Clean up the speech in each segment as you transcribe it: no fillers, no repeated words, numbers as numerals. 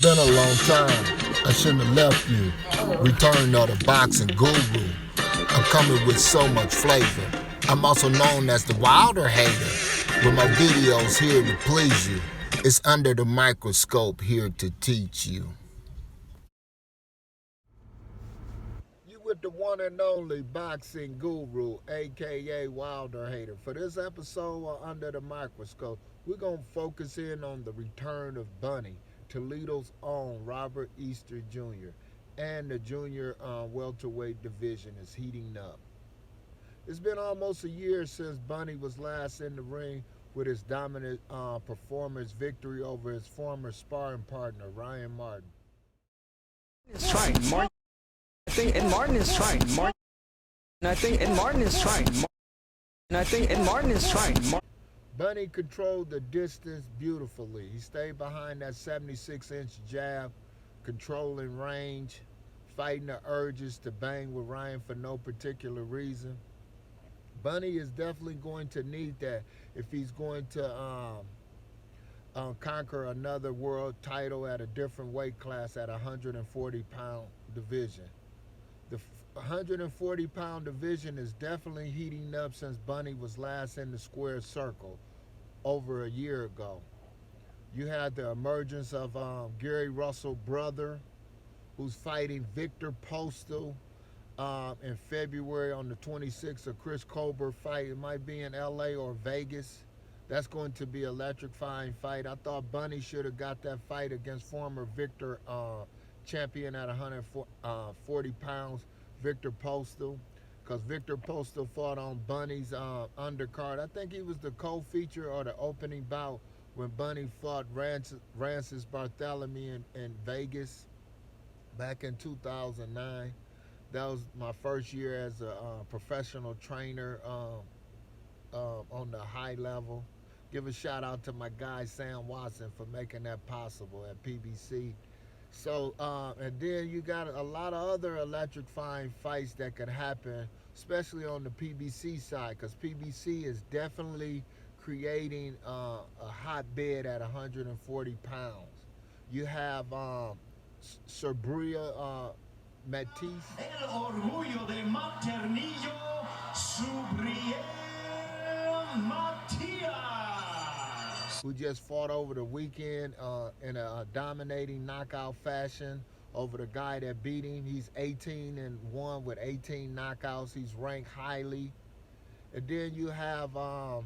Been a long time. I shouldn't have left you. Return of the boxing guru. I'm coming with so much flavor. I'm also known as the Wilder hater. With my videos here to please you. It's under the microscope here to teach you. You with the one and only boxing guru, aka Wilder hater. For this episode of Under the Microscope, we're gonna focus in on the return of Bunny, Toledo's own Robert Easter Jr., and the junior welterweight division is heating up. It's been almost a year since Bunny was last in the ring with his dominant performance victory over his former sparring partner Ryan Martin. Is trying. Martin, I think, and Martin is trying. Martin, I think, and Martin is trying. And I think, and Martin is trying. Bunny controlled the distance beautifully. He stayed behind that 76-inch jab, controlling range, fighting the urges to bang with Ryan for no particular reason. Bunny is definitely going to need that if he's going to conquer another world title at a different weight class at 140-pound division. The 140-pound division is definitely heating up since Bunny was last in the square circle over a year ago. You had the emergence of Gary Russell's brother, who's fighting Victor Postal in February on the 26th. A Chris Colbert fight. It might be in LA or Vegas. That's going to be an electrifying fight. I thought Bunny should have got that fight against former Victor champion at 140 pounds, Victor Postal, because Victor Postal fought on Bunny's undercard. I think he was the co-feature or the opening bout when Bunny fought Rancis Barthélemy in Vegas back in 2009. That was my first year as a professional trainer on the high level. Give a shout out to my guy Sam Watson for making that possible at PBC. So, and then you got a lot of other electrifying fights that could happen, especially on the PBC side, because PBC is definitely creating a hotbed at 140 pounds. You have Sabria Matisse. El orgullo de Maternillo, Subriel Matias. Who just fought over the weekend in a dominating knockout fashion over the guy that beat him. He's 18-1 with 18 knockouts. He's ranked highly. And then you have the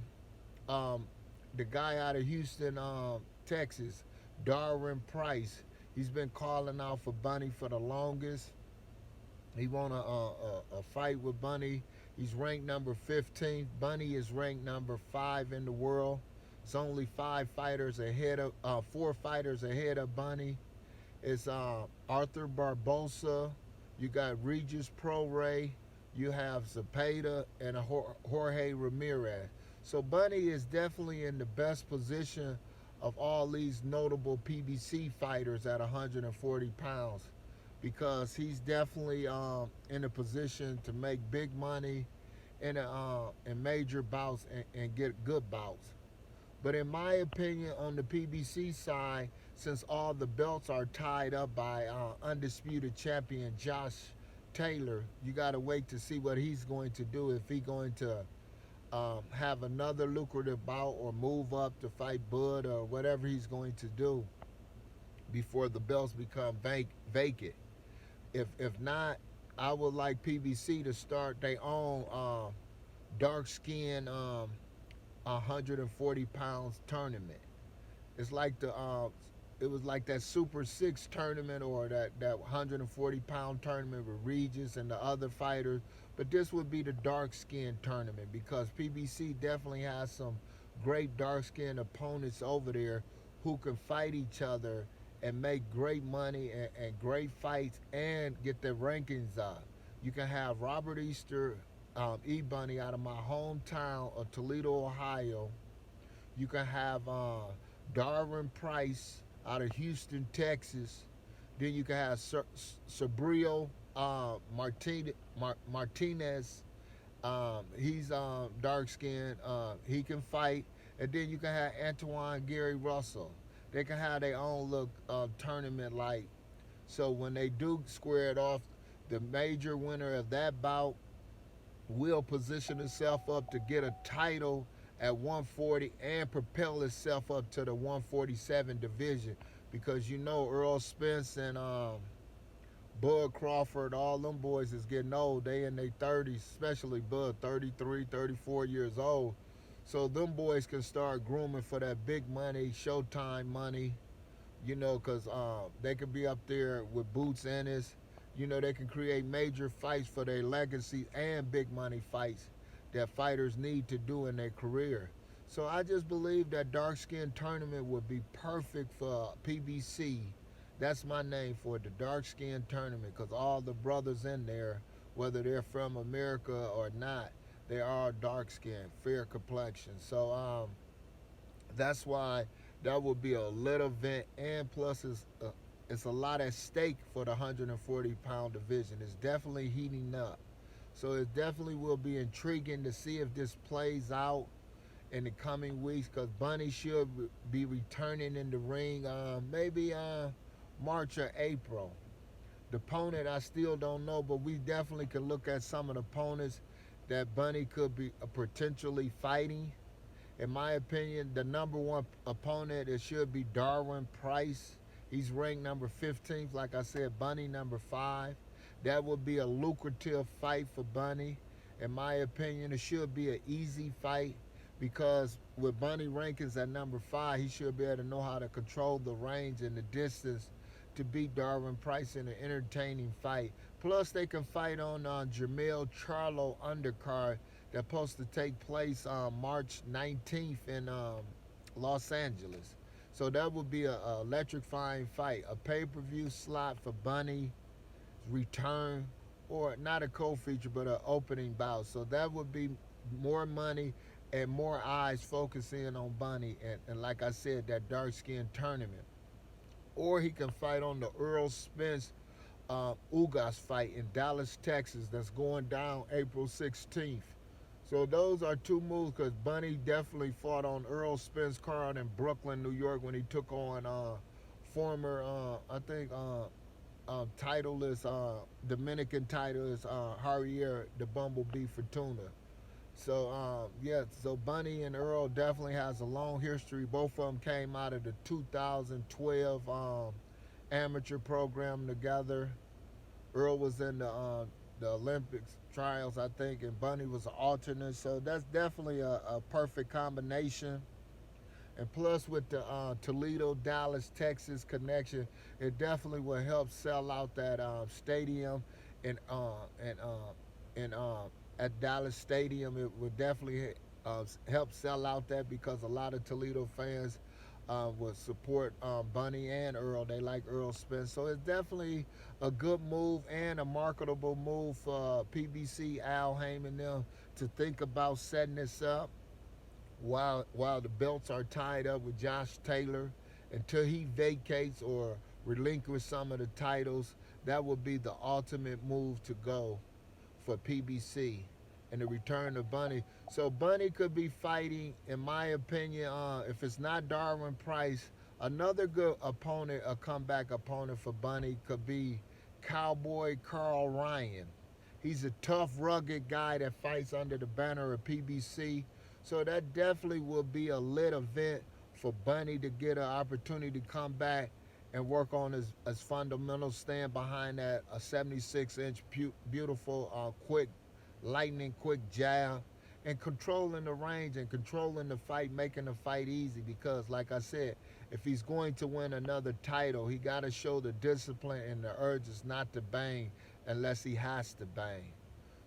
guy out of Houston, Texas, Darwin Price. He's been calling out for Bunny for the longest. He won a fight with Bunny. He's ranked number 15. Bunny is ranked number 5 in the world. It's only 4 fighters ahead of Bunny. It's Arthur Barbosa. You got Regis Pro-Ray. You have Zepeda and Jorge Ramirez. So Bunny is definitely in the best position of all these notable PBC fighters at 140 pounds, because he's definitely in a position to make big money in major bouts and get good bouts. But in my opinion, on the PBC side, since all the belts are tied up by undisputed champion Josh Taylor, you got to wait to see what he's going to do, if he's going to have another lucrative bout or move up to fight Bud or whatever he's going to do before the belts become vacant. If not, I would like PBC to start their own dark skin 140 pounds tournament. It's like it was like that Super 6 tournament or that 140 pound tournament with Regis and the other fighters. But this would be the dark skin tournament, because PBC definitely has some great dark skin opponents over there who can fight each other and make great money and great fights and get their rankings up. You can have Robert Easter, E-Bunny out of my hometown of Toledo, Ohio. You can have Darwin Price out of Houston, Texas. Then you can have Sabrio Martinez. He's dark skinned. He can fight. And then you can have Antoine Gary Russell. They can have their own little tournament like. So when they do square it off, the major winner of that bout will position itself up to get a title at 140 and propel itself up to the 147 division, because you know Earl Spence and Bud Crawford, all them boys is getting old. They in their 30s, especially Bud, 33, 34 years old. So them boys can start grooming for that big money, Showtime money, you know, because they could be up there with Boots Ennis. You know, they can create major fights for their legacy and big money fights that fighters need to do in their career. So I just believe that dark skin tournament would be perfect for PBC. That's my name for it, the dark skin tournament, because all the brothers in there, whether they're from America or not, they are dark skin, fair complexion. So that's why that would be a lit event, and plus it's a lot at stake for the 140-pound division. It's definitely heating up, so it definitely will be intriguing to see if this plays out in the coming weeks, because Bunny should be returning in the ring maybe March or April. The opponent I still don't know, but we definitely could look at some of the opponents that Bunny could be potentially fighting. In my opinion, the number one opponent, it should be Darwin Price. He's ranked number 15th. Like I said, Bunny number 5. That would be a lucrative fight for Bunny. In my opinion, it should be an easy fight, because with Bunny rankings at number 5, he should be able to know how to control the range and the distance to beat Darwin Price in an entertaining fight. Plus, they can fight on Jermell Charlo undercard that's supposed to take place on March 19th in Los Angeles. So that would be a electrifying fight, a pay-per-view slot for Bunny return, or not a co-feature but an opening bout. So that would be more money and more eyes focusing on Bunny, and like I said, that dark skin tournament. Or he can fight on the Earl Spence Ugas fight in Dallas, Texas, that's going down April 16th. So those are two moves, because Bunny definitely fought on Earl Spence card in Brooklyn, New York, when he took on former, I think, titleist, Dominican titleist Javier the Bumblebee Fortuna. So yeah, so Bunny and Earl definitely has a long history. Both of them came out of the 2012 amateur program together. Earl was in the Olympics trials, I think, and Bunny was an alternate. So that's definitely a perfect combination. And plus, with the Toledo, Dallas, Texas connection, it definitely will help sell out that stadium, and at Dallas Stadium, it would definitely help sell out that, because a lot of Toledo fans would support Bunny and Earl. They like Earl Spence. So it's definitely a good move and a marketable move for PBC, Al Heyman, them, to think about setting this up while the belts are tied up with Josh Taylor until he vacates or relinquishes some of the titles. That would be the ultimate move to go for PBC, and the return of Bunny. So Bunny could be fighting, in my opinion, if it's not Darwin Price, another good opponent, a comeback opponent for Bunny, could be Cowboy Carl Ryan. He's a tough, rugged guy that fights under the banner of PBC. So that definitely will be a lit event for Bunny to get an opportunity to come back and work on his fundamentals, stand behind that a 76-inch beautiful, quick, lightning quick jab, and controlling the range and controlling the fight, making the fight easy. Because, like I said, if he's going to win another title, he got to show the discipline and the urges not to bang unless he has to bang.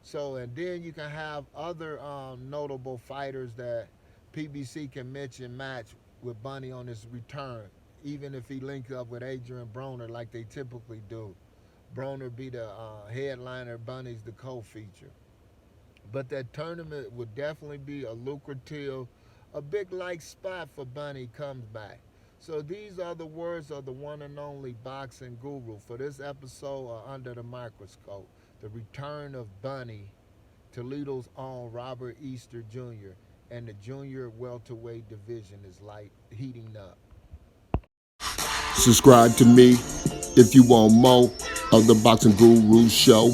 So, and then you can have other notable fighters that PBC can mix and match with Bunny on his return, even if he links up with Adrian Broner like they typically do. Broner be the headliner, Bunny's the co-feature. But that tournament would definitely be a lucrative, a big like spot for Bunny comes back. So these are the words of the one and only boxing guru for this episode of Under the Microscope. The return of Bunny, Toledo's own Robert Easter Jr., and the junior welterweight division is like heating up. Subscribe to me if you want more of the Boxing Guru Show.